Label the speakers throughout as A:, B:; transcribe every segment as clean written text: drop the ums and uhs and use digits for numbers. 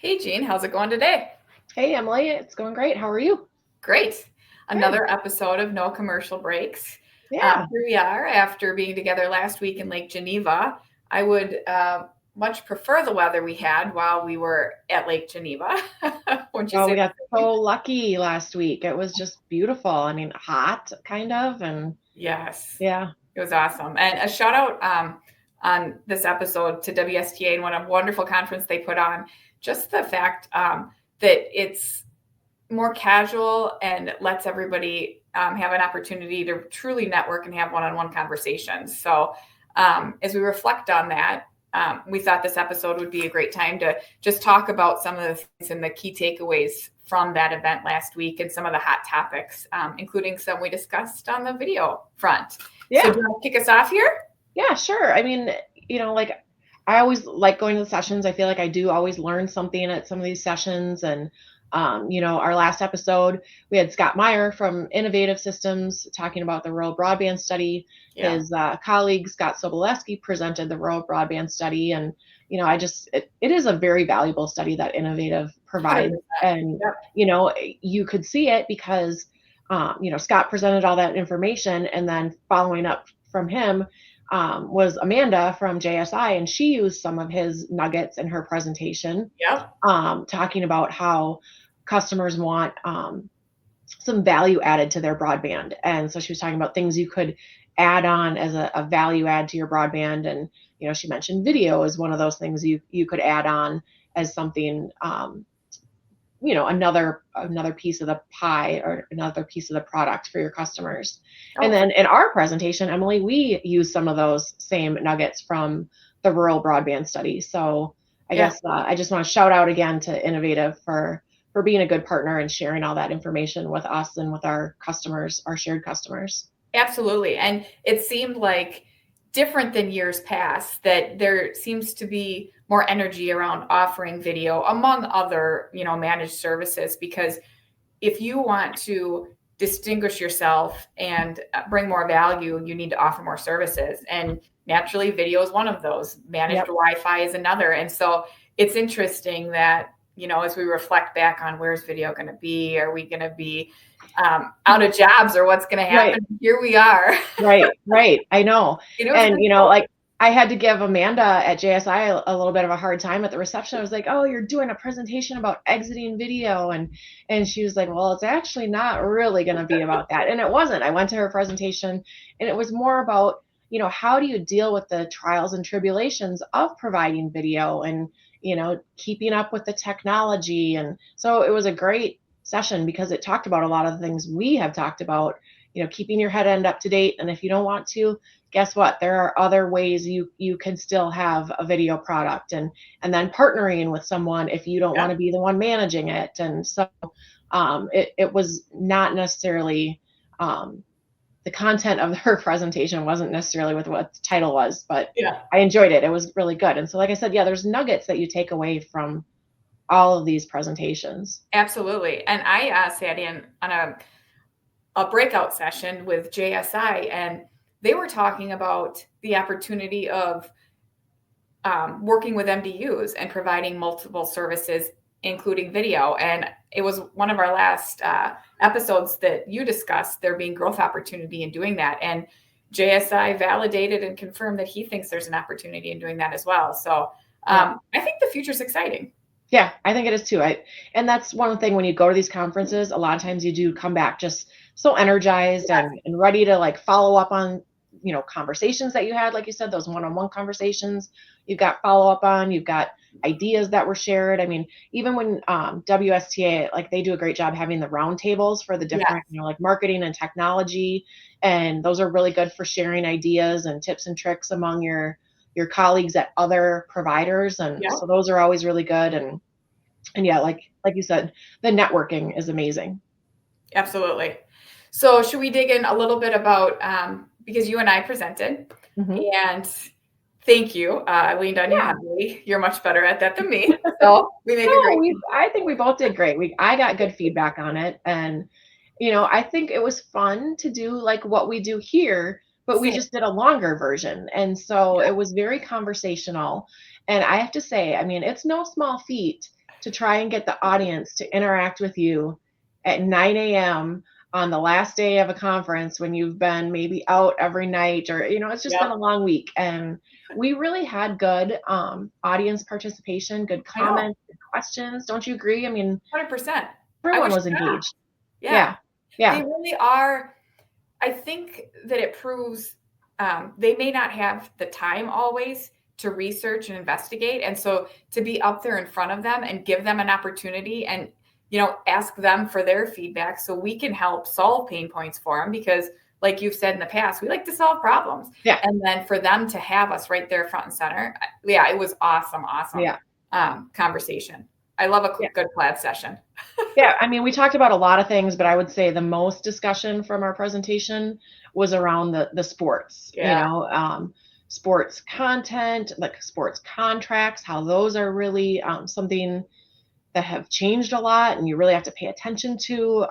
A: Hey Jean, how's it going today?
B: Hey Emily, it's going great. How are you?
A: Great.
B: Good.
A: Another episode of No Commercial Breaks.
B: Yeah.
A: Here we are after being together last week in Lake Geneva. I would much prefer the weather we had while we were at Lake Geneva. Wouldn't you
B: Oh,
A: say
B: we got
A: the same?
B: so lucky last week. It was just beautiful. I mean, hot kind of, and
A: Yes,
B: yeah.
A: it was awesome. And a shout out on this episode to WSTA and what a wonderful conference they put on. Just the fact that it's more casual and lets everybody have an opportunity to truly network and have one-on-one conversations. So as we reflect on that, we thought this episode would be a great time to just talk about some of the things and the key takeaways from that event last week and some of the hot topics, including some we discussed on the video front. So
B: Yeah.
A: do you want to kick us off here?
B: Yeah, sure. I mean, like I always like going to the sessions. I feel like I do always learn something at some of these sessions. And, our last episode, we had Scott Meyer from Innovative Systems talking about the rural broadband study.
A: Yeah.
B: His colleague, Scott Sobolewski, presented the rural broadband study. And, it is a very valuable study that Innovative provides.
A: 100%.
B: And,
A: Yep.
B: you could see it because, Scott presented all that information, and then following up from him, was Amanda from JSI, and she used some of his nuggets in her presentation,
A: Yep.
B: talking about how customers want some value added to their broadband. And so she was talking about things you could add on as a value add to your broadband. And, she mentioned video as one of those things you could add on as something, another piece of the pie or another piece of the product for your customers. And
A: Oh,
B: then in our presentation, Emily, we use some of those same nuggets from the rural broadband study. So I
A: yeah.
B: guess I just want to shout out again to Innovative for being a good partner and sharing all that information with us and with our customers, our shared customers.
A: Absolutely. And it seemed like different than years past that there seems to be more energy around offering video among other, managed services because if you want to distinguish yourself and bring more value, you need to offer more services. And naturally video is one of those. Managed
B: Yep.
A: Wi-Fi is another. And so it's interesting that, as we reflect back on where's video going to be, are we going to be out of jobs or what's going to
B: Right.
A: happen? Here we are.
B: Right. I know.
A: It was
B: And,
A: pretty cool.
B: like I had to give Amanda at JSI a little bit of a hard time at the reception. I was like, "Oh, you're doing a presentation about exiting video." And she was like, "Well, it's actually not really going to be about that." And it wasn't. I went to her presentation and it was more about, how do you deal with the trials and tribulations of providing video and, keeping up with the technology. And so it was a great session because it talked about a lot of the things we have talked about, keeping your head end up to date. And if you don't want to, guess what? There are other ways you can still have a video product, and then partnering with someone if you don't
A: Yeah.
B: want to be the one managing it. And so it was not necessarily the content of her presentation wasn't necessarily with what the title was, but
A: Yeah.
B: I enjoyed it. It was really good. And so, like I said, yeah, there's nuggets that you take away from all of these presentations.
A: Absolutely. And I sat in on a breakout session with JSI, and they were talking about the opportunity of working with MDUs and providing multiple services, including video. And it was one of our last episodes that you discussed there being growth opportunity in doing that. And JSI validated and confirmed that he thinks there's an opportunity in doing that as well. So I think the future's exciting.
B: Yeah, I think it is too. And that's one thing when you go to these conferences, a lot of times you do come back just so energized and ready to like follow up on, conversations that you had, like you said, those one-on-one conversations you've got follow up on, you've got ideas that were shared. I mean, even when WSTA, like they do a great job having the roundtables for the
A: Yeah.
B: different, like marketing and technology. And those are really good for sharing ideas and tips and tricks among your colleagues at other providers. And
A: Yeah.
B: so those are always really good. And yeah, like you said, the networking is amazing.
A: Absolutely. So should we dig in a little bit about, because you and I presented,
B: Mm-hmm.
A: and thank you. I leaned on you
B: Yeah.
A: heavily. You're much better at that than me. So we make a
B: No,
A: great team.
B: I think we both did great. I got good feedback on it. And, I think it was fun to do like what we do here, but we
A: Same.
B: just did a longer version. And so
A: Yeah.
B: it was very conversational. And I have to say, I mean, it's no small feat to try and get the audience to interact with you at 9 a.m. on the last day of a conference when you've been maybe out every night, or, it's just been
A: Yep.
B: a long week. And we really had good audience participation, good
A: I know.
B: comments, good questions. Don't you agree? I mean,
A: 100%. I
B: everyone
A: was
B: was
A: shocked.
B: engaged.
A: Yeah.
B: Yeah. Yeah.
A: They really are. I think that it proves they may not have the time always to research and investigate. And so to be up there in front of them and give them an opportunity and, ask them for their feedback so we can help solve pain points for them, because like you've said in the past, we like to solve problems.
B: Yeah.
A: And then for them to have us right there front and center. Yeah, it was awesome
B: Yeah.
A: conversation. I love a good plaid session.
B: Yeah, I mean, we talked about a lot of things, but I would say the most discussion from our presentation was around the sports,
A: Yeah.
B: Sports content, like sports contracts, how those are really something that have changed a lot and you really have to pay attention to,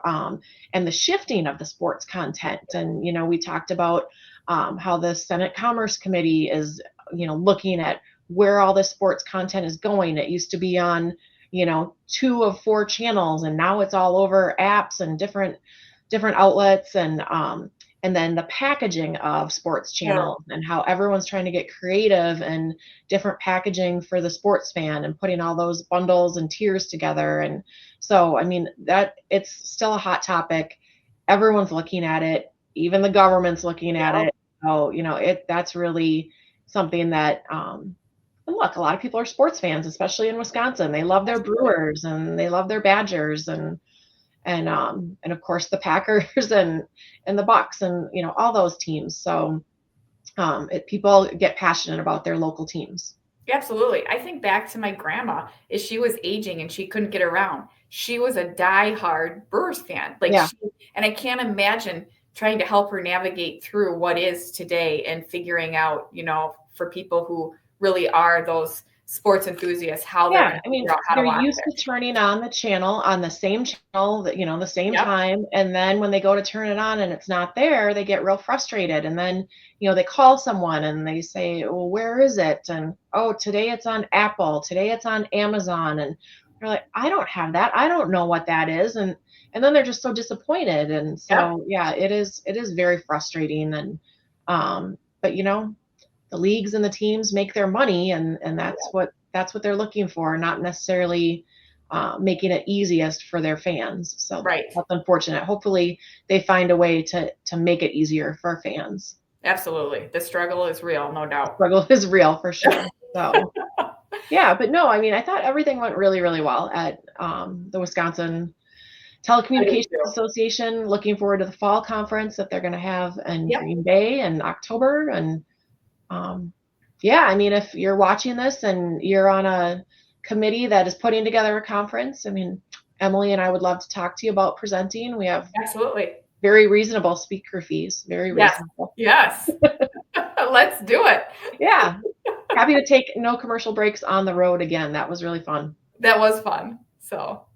B: and the shifting of the sports content. And, we talked about how the Senate Commerce Committee is, looking at where all this sports content is going. It used to be on, 2 of 4 channels, and now it's all over apps and different outlets. And then the packaging of sports channels and how everyone's trying to get creative and different packaging for the sports fan and putting all those bundles and tiers together. And so, I mean, that it's still a hot topic. Everyone's looking at it, even the government's looking at it. So, that's really something that, and look, a lot of people are sports fans, especially in Wisconsin. They love their Brewers and they love their Badgers and of course the Packers and the Bucks and all those teams. So people get passionate about their local teams.
A: Absolutely. I think back to my grandma as she was aging and she couldn't get around. She was a diehard Brewers fan. And I can't imagine trying to help her navigate through what is today and figuring out, for people who really are those sports enthusiasts, how they're going to figure out how to
B: they're
A: watch
B: used
A: it.
B: to turning on the channel on the same channel that, the same
A: Yep.
B: time. And then when they go to turn it on and it's not there, they get real frustrated. And then, they call someone and they say, well, where is it? And, oh, today it's on Apple. Today it's on Amazon. And they're like, I don't have that. I don't know what that is. And then they're just so disappointed. And so, it is very frustrating. And, but the leagues and the teams make their money, and that's what they're looking for, not necessarily making it easiest for their fans. So that's unfortunate. Hopefully they find a way to make it easier for fans.
A: Absolutely. The struggle is real, no doubt.
B: The struggle is real for sure. So yeah, but no, I mean, I thought everything went really, really well at the Wisconsin Telecommunications Association. Looking forward to the fall conference that they're going to have in Green Bay in October. And I mean, if you're watching this and you're on a committee that is putting together a conference, I mean, Emily and I would love to talk to you about presenting. We have very reasonable speaker fees. Very reasonable.
A: Yes. Let's do it.
B: Yeah. Happy to take no commercial breaks on the road again. That was really fun.
A: That was fun. So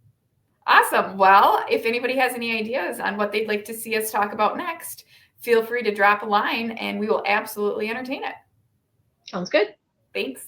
A: awesome. Well, if anybody has any ideas on what they'd like to see us talk about next, feel free to drop a line and we will absolutely entertain it.
B: Sounds good.
A: Thanks.